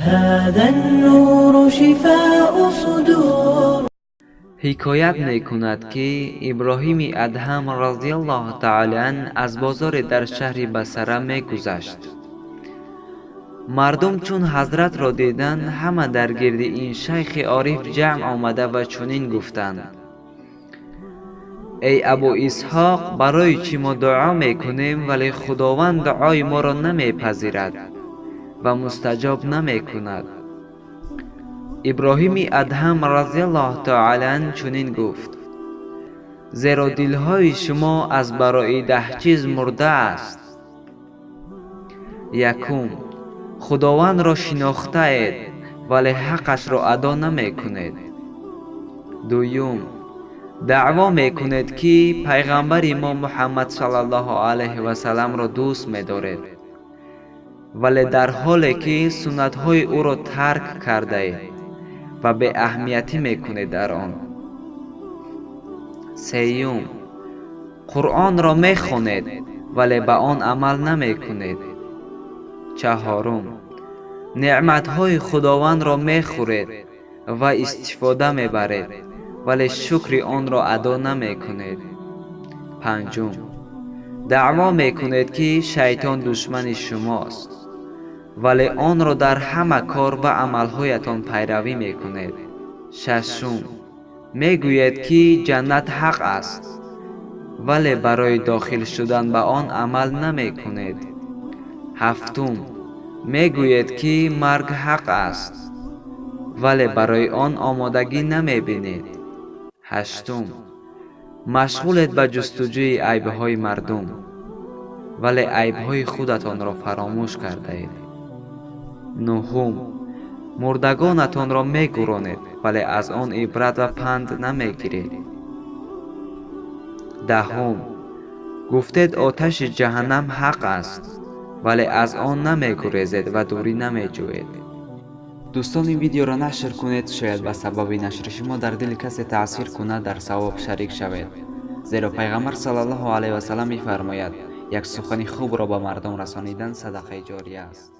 هذا النور شفاء صدور. حکایت میکند که ابراهیم ادهم رضی الله تعالی عنه از بازار در شهر بصره میگذشت. مردم چون حضرت را دیدند همه در گرد این شیخ عارف جمع آمده و چنین گفتند: ای ابو اسحاق، برای چی ما دعا میکنیم ولی خداوند دعای ما را نمیپذیرد و مستجاب نمیکند؟ ابراهیم ادهم رضی الله تعالی عنه چنین گفت: زیرا دلهای شما از برای 10 چیز مرده است. یکم، خداوند را شناخته اید ولی حقش را ادا نمی کنید. دوم، دعوا می کنید که پیغمبر ما محمد صلی الله علیه و سلم را دوست می دارید ولی در حالی که سنت های او را ترک کرده اید و به اهمیتی می کنید در آن. سیوم، قرآن را می خوانید ولی به آن عمل نمی کنید. چهارم، نعمت های خداوند را می خورید و استفاده می برید ولی شکر آن را ادا نمی کنید. پنجم، دعوا می کنید که شیطان دشمن شماست ولی آن را در همه کار و عملهایتان پیروی می کنید. ششم، می گویید که جنت حق است ولی برای داخل شدن به آن عمل نمی کنید. هفتم، می گویید که مرگ حق است ولی برای آن آمادگی نمی بینید. هشتم، مشغولید به جستجوی عیبهای مردم ولی عیبهای خودتان را فراموش کرده اید. نهم، مردگانتان را می گرانید ولی از آن عبرت و پند نمی گیرید. دهم، گفتید آتش جهنم حق است ولی از آن نمی گریزید و دوری نمی جوید. دوستان، این ویدیو را نشر کنید، شاید به سبب نشر شما در دل کسی تأثیر کند در ثواب شریک شوید، زیرا پیغمبر صلی الله علیه و سلم می‌فرماید یک سخن خوب را به مردم رسانیدن صدقه جاریه است.